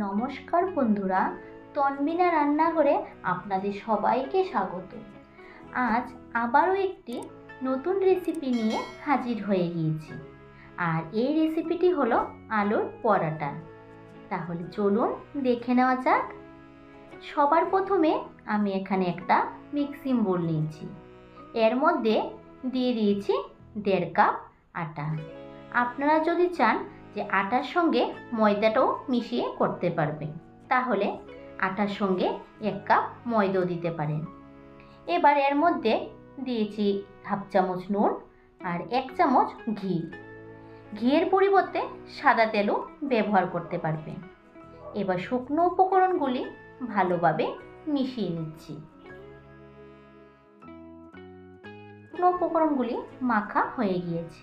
নমস্কার বন্ধুরা, তনবিনা রান্নাঘরে আপনাদের সবাইকে স্বাগত। আজ আবারও একটি নতুন রেসিপি নিয়ে হাজির হয়ে গিয়েছি। আর এই রেসিপিটি হলো আলুর পরাটা। তাহলে চলুন দেখে নেওয়া যাক। সবার প্রথমে আমি এখানে একটা মিক্সিং বোল নিয়েছি। এর মধ্যে দিয়ে দিয়েছি 1.5 কাপ আটা। আপনারা যদি চান যে আটার সঙ্গে ময়দাটাও মিশিয়ে করতে পারবেন, তাহলে আটার সঙ্গে 1 কাপ ময়দাও দিতে পারেন। এবার এর মধ্যে দিয়েছি 1/2 চামচ নুন আর 1 চামচ ঘি। ঘিয়ের পরিবর্তে সাদা তেলও ব্যবহার করতে পারবেন। এবার শুকনো উপকরণগুলি ভালোভাবে মিশিয়ে নিচ্ছি। শুকনো উপকরণগুলি মাখা হয়ে গিয়েছে।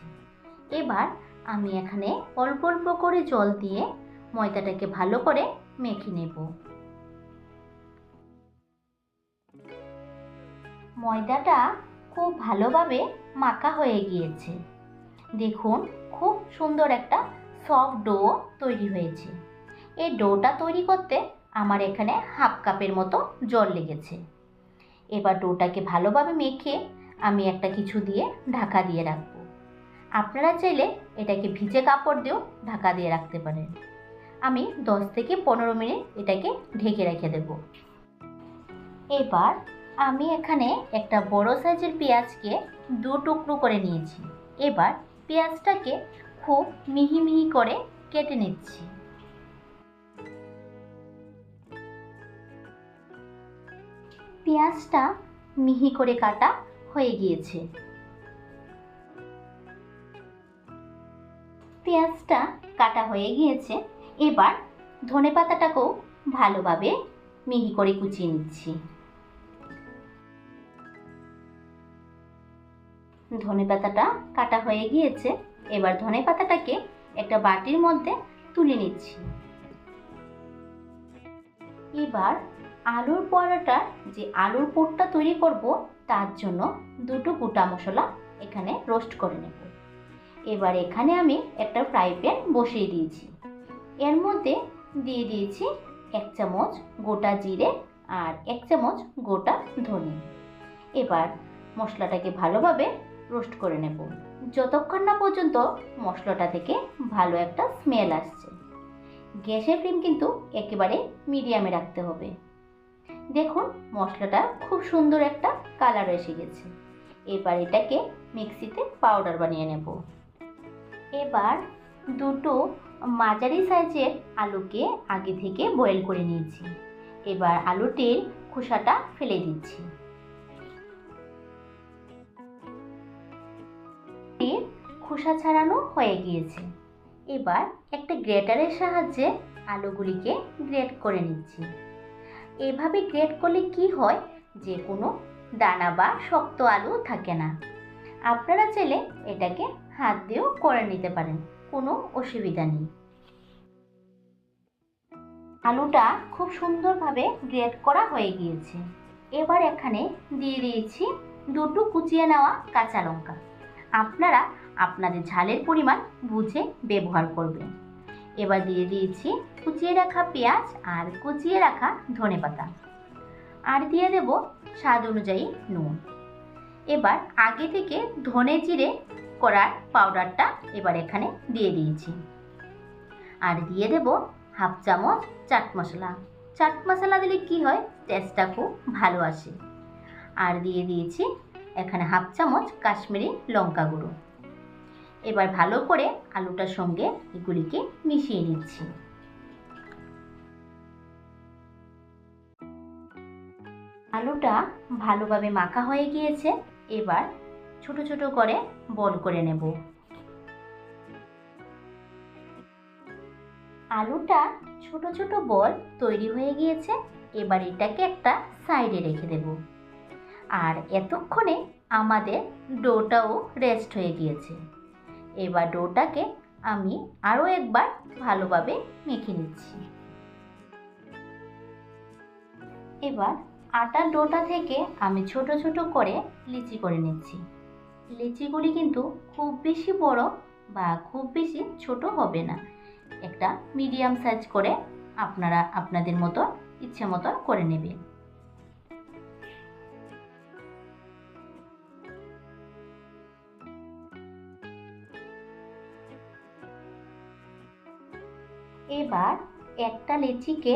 এবার আমি এখানে অল্প অল্প করে জল দিয়ে ময়দাটাকে ভালো করে মেখে নেব। ময়দাটা খুব ভালোভাবে মাখা হয়ে গিয়েছে। দেখুন, খুব সুন্দর একটা সফট ডো তৈরি হয়েছে। এই ডোটা তৈরি করতে আমার এখানে 1/2 কাপের মতো জল লেগেছে। এবার ডোটাকে ভালোভাবে মেখে আমি একটা কিছু দিয়ে ঢাকা দিয়ে রাখবো। আপনারা চাইলে এটাকে ভিজে কাপড় দিয়েও ঢাকা দিয়ে রাখতে পারেন। আমি 10 থেকে 15 মিনিট এটাকে ঢেকে রেখে দেব। এবার আমি এখানে একটা বড় সাইজের পেঁয়াজকে 2 টুকরো করে নিয়েছি। এবার পেঁয়াজটাকে খুব মিহি মিহি করে কেটে নিচ্ছি। পেঁয়াজটা মিহি করে কাটা হয়ে গিয়েছে। পেঁয়াজটা কাটা হয়ে গিয়েছে। এবার ধনেপাতাটাকেও ভালোভাবে মিহি করে কুচিয়ে নিচ্ছি। ধনেপাতাটা কাটা হয়ে গিয়েছে। এবার ধনেপাতাটাকে একটা বাটির মধ্যে তুলে নিচ্ছি। এবার আলুর পরোটার যে আলুর পুরটা তৈরি করব, তার জন্য 2টো গোটা মশলা এখানে রোস্ট করে নেব। এবার এখানে আমি একটা ফ্রাই প্যান বসিয়ে দিয়েছি। এর মধ্যে দিয়ে দিয়েছি 1 চামচ গোটা জিরে আর 1 চামচ গোটা ধনে। এবার মশলাটাকে ভালোভাবে রোস্ট করে নেব, যতক্ষণ না পর্যন্ত মশলাটা থেকে ভালো একটা স্মেল আসছে। গ্যাসের ফ্লেম কিন্তু একেবারে মিডিয়ামে রাখতে হবে। দেখুন, মশলাটা খুব সুন্দর একটা কালার এসে গেছে। এবার এটাকে মিক্সিতে পাউডার বানিয়ে নেব। এবার 2টো মাঝারি সাইজের আলুকে আগে থেকে বয়েল করে নিয়েছি। এবার আলুটির খোসাটা ফেলে দিচ্ছি। খোসা ছাড়ানো হয়ে গিয়েছে। এবার একটা গ্রেটারের সাহায্যে আলুগুলিকে গ্রেট করে নিচ্ছি। এভাবে গ্রেট করলে কি হয়, যে কোনো দানা বা শক্ত আলু থাকে না। আপনারা চাইলে এটাকে হাত দিয়েও করে নিতে পারেন, কোনো অসুবিধা নেই। আলুটা খুব সুন্দরভাবে গ্রেট করা হয়ে গিয়েছে। এবার এখানে দিয়ে দিয়েছি 2টো কুচিয়ে নেওয়া কাঁচা লঙ্কা। আপনারা আপনাদের ঝালের পরিমাণ বুঝে ব্যবহার করবেন। এবার দিয়ে দিয়েছি কুচিয়ে রাখা পেঁয়াজ আর কুচিয়ে রাখা ধনেপাতা, আর দিয়ে দেব স্বাদ অনুযায়ী নুন। এবার আগে থেকে ধনে জিরে করার পাউডারটা এবার এখানে দিয়ে দিয়েছি। আর দিয়ে দেব 1/2 চামচ চাট মশলা। চাট মশলা দিলে কি হয়, টেস্টটা খুব ভালো আসে। আর দিয়ে দিয়েছি এখানে 1/2 চামচ কাশ্মীরি লঙ্কা গুঁড়ো। এবার ভালো করে আলুটার সঙ্গে এগুলিকে মিশিয়ে নিচ্ছি। আলুটা ভালোভাবে মাখা হয়ে গিয়েছে। এবার ছোট ছোট করে বল করে নেব। আলুটা ছোট ছোট বল তৈরি হয়ে গিয়েছে। এবার এটাকে একটা সাইডে রেখে দেব। আর এতক্ষণে আমাদের ডোটাও রেস্ট হয়ে গিয়েছে। এবার ডোটাকে আমি আরও একবার ভালোভাবে মেখে নিচ্ছি। এবার আটার ডোটা থেকে আমি ছোট ছোট করে লিচি করে নিচ্ছি। লিচিগুলি কিন্তু খুব বেশি বড় বা খুব বেশি ছোট হবে না, একটা মিডিয়াম সাইজ করে আপনারা আপনাদের মতো ইচ্ছে মতন করে নেবেন। এবার একটা লেচিকে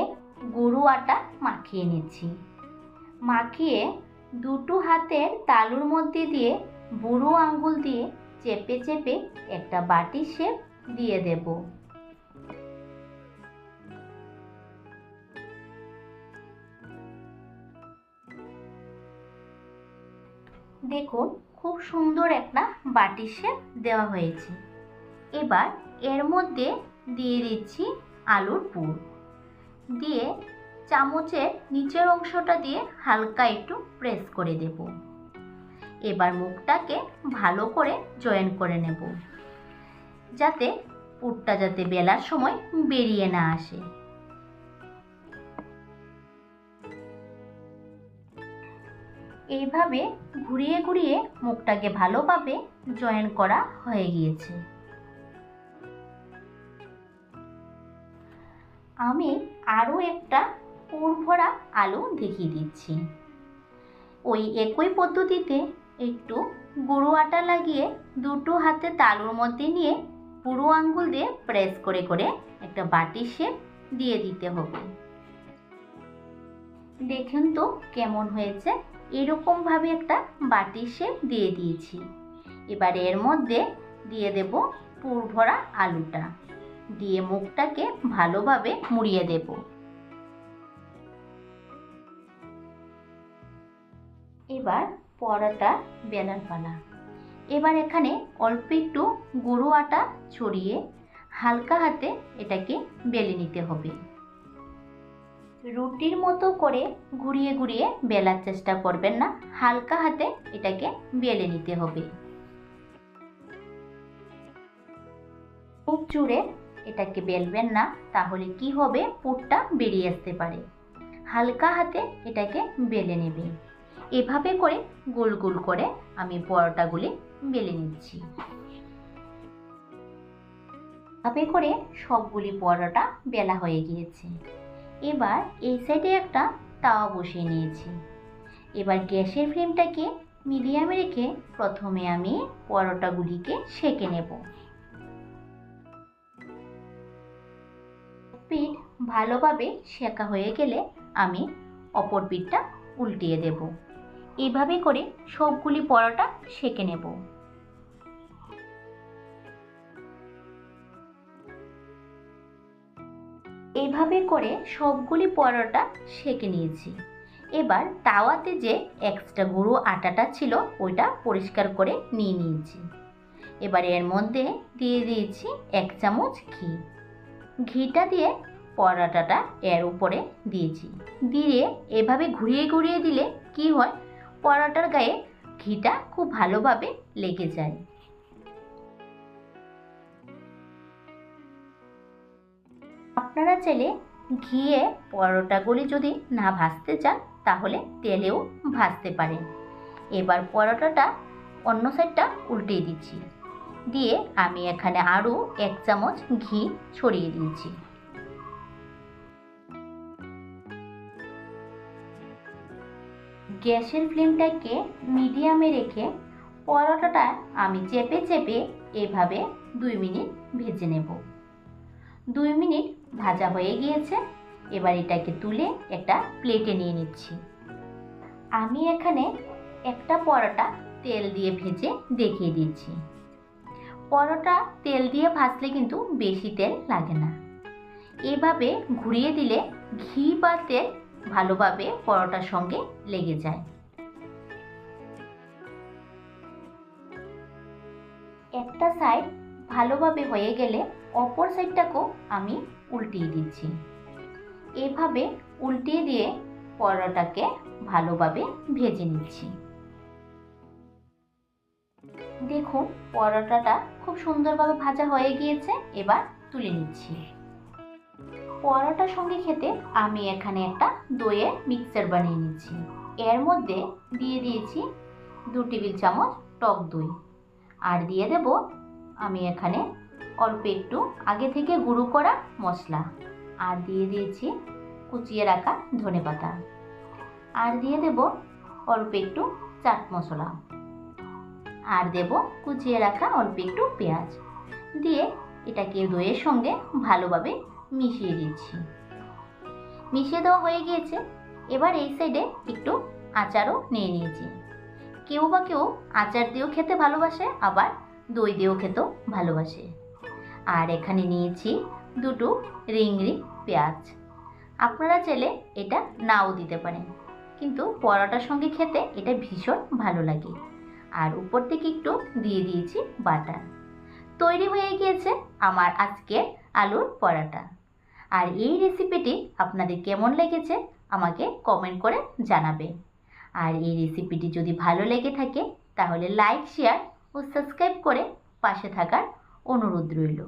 গুঁড়ো আটা মাখিয়ে নিচ্ছি। মাখিয়ে দুটো হাতের তালুর মধ্যে দিয়ে বুড়ো আঙ্গুল দিয়ে চেপে চেপে একটা বাটি শেপ দিয়ে দেব। দেখুন খুব সুন্দর একটা বাটি শেপ দেওয়া হয়েছে। এবার এর মধ্যে দিয়ে দিচ্ছি আলুর পুর, দিয়ে চামচের নিচের অংশটা দিয়ে হালকা একটু প্রেস করে দেব। এবার মুখটাকে ভালো করে জয়েন করে নেব, যাতে পুরটা যাতে বেলার সময় বেরিয়ে না আসে। এইভাবে ঘুরিয়ে ঘুরিয়ে মুখটাকে ভালোভাবে জয়েন করা হয়ে গিয়েছে। আমি আরও একটা পুর ভরা আলু দেখিয়ে দিচ্ছি। ওই একই পদ্ধতিতে একটু গুঁড়ো আটা লাগিয়ে দুটো হাতে তালুর মধ্যে নিয়ে বুড়ো আঙ্গুল দিয়ে প্রেস করে করে একটা বাটি শেপ দিয়ে দিতে হবে। দেখুন তো কেমন হয়েছে। এরকমভাবে একটা বাটি শেপ দিয়ে দিয়েছি। এবার এর মধ্যে দিয়ে দেব পুর ভরা আলুটা, দিয়ে মুখটাকে ভালোভাবে মুড়িয়ে দেব। এবার পরোটা বেলার পালা। এবার এখানে অল্প একটু গুঁড়ো আটা ছড়িয়ে হালকা হাতে এটাকে বেলে নিতে হবে। রুটির মতো করে ঘুরিয়ে ঘুরিয়ে বেলার চেষ্টা করবেন না, হালকা হাতে এটাকে বেলে নিতে হবে। খুব জোরে এটাকে বেলবেন না, তাহলে কি হবে পুরটা বেরিয়ে আসতে পারে। হালকা হাতে এটাকে বেলে নেবেন। এভাবে করে গোল গোল করে আমি পরোটাগুলি বেলে নিচ্ছি। এভাবে করে সবগুলি পরোটা বেলা হয়ে গিয়েছে। এবার এই সাইডে একটা তাওয়া বসিয়ে নিয়েছি। এবার গ্যাসের ফ্লেমটাকে মিডিয়ামে রেখে প্রথমে আমি পরোটাগুলিকে সেঁকে নেব। পিঠ ভালোভাবে সেঁকা হয়ে গেলে আমি অপর পিঠটা উল্টিয়ে দেব। এইভাবে করে সবগুলি পরোটা সেঁকে নেব। এইভাবে করে সবগুলি পরোটা সেঁকে নিয়েছি। এবার তাওয়াতে যে এক্সট্রা গুঁড়ো আটাটা ছিল ওইটা পরিষ্কার করে নিয়ে নিয়েছি। এবার এর মধ্যে দিয়ে দিয়েছি 1 চামচ ঘি। ঘিটা দিয়ে পরোটাটা এর উপরে দিয়েছি। দিয়ে এভাবে ঘুরিয়ে ঘুরিয়ে দিলে কি হয়, পরোটার গায়ে ঘিটা খুব ভালোভাবে লেগে যায়। আপনারা চাইলে ঘিয়ে পরোটাগুলি যদি না ভাজতে চান তাহলে তেলেও ভাজতে পারেন। এবার পরোটাটা অন্য সাইডটা উল্টিয়ে দিচ্ছি, দিয়ে আমি এখানে আরও 1 চামচ ঘি ছড়িয়ে দিয়েছি। গ্যাসের ফ্লেমটাকে মিডিয়ামে রেখে পরোটাটা আমি চেপে চেপে এভাবে 2 মিনিট ভেজে নেব। 2 মিনিট ভাজা হয়ে গিয়েছে। এবার এটাকে তুলে একটা প্লেটে নিয়ে নিচ্ছি। আমি এখানে একটা পরোটা তেল দিয়ে ভেজে দেখিয়ে দিচ্ছি। পরোটা তেল দিয়ে ভাজলে কিন্তু বেশি তেল লাগে না। এভাবে ঘুরিয়ে দিলে ঘি বা তেল ভালোভাবে পরোটার সঙ্গে লেগে যায়। একটা সাইড ভালোভাবে হয়ে গেলে অপর সাইডটাকেও আমি উল্টিয়ে দিচ্ছি। এভাবে উল্টিয়ে দিয়ে পরোটাকে ভালোভাবে ভেজে নিচ্ছি। দেখুন পরোটাটা খুব সুন্দরভাবে ভাজা হয়ে গিয়েছে। এবার তুলে নিচ্ছি। পরোটার সঙ্গে খেতে আমি এখানে একটা দইয়ের মিক্সচার বানিয়ে নিচ্ছি। এর মধ্যে দিয়ে দিয়েছি 2 টেবিল চামচ টক দই, আর দিয়ে দেব আমি এখানে অল্প একটু আগে থেকে গুঁড়ো করা মশলা। আর দিয়ে দিয়েছি কুচিয়ে রাখা ধনেপাতা, আর দিয়ে দেব অল্প একটু চাট মশলা, আর দেব কুচিয়ে রাখা অল্প একটু পেঁয়াজ দিয়ে এটাকে দইয়ের সঙ্গে ভালোভাবে মিশিয়ে দিচ্ছি। মিশিয়ে দেওয়া হয়ে গিয়েছে। এবার এই সাইডে একটু আচারও নিয়ে নিয়েছি। কেউ বা কেউ আচার দিয়েও খেতে ভালোবাসে, আবার দই দিয়েও খেতেও ভালোবাসে। আর এখানে নিয়েছি দুটো রিংরি পেঁয়াজ। আপনারা চাইলে এটা নাও দিতে পারেন, কিন্তু পরোটার সঙ্গে খেতে এটা ভীষণ ভালো লাগে। আর উপর থেকে একটু দিয়ে দিয়েছি বাটার। তৈরি হয়ে গিয়েছে আমার আজকের আলুর পরোটা। আর এই রেসিপিটি আপনাদের কেমন লেগেছে আমাকে কমেন্ট করে জানাবে। আর এই রেসিপিটি যদি ভালো লেগে থাকে তাহলে লাইক, শেয়ার ও সাবস্ক্রাইব করে পাশে থাকার অনুরোধ রইল।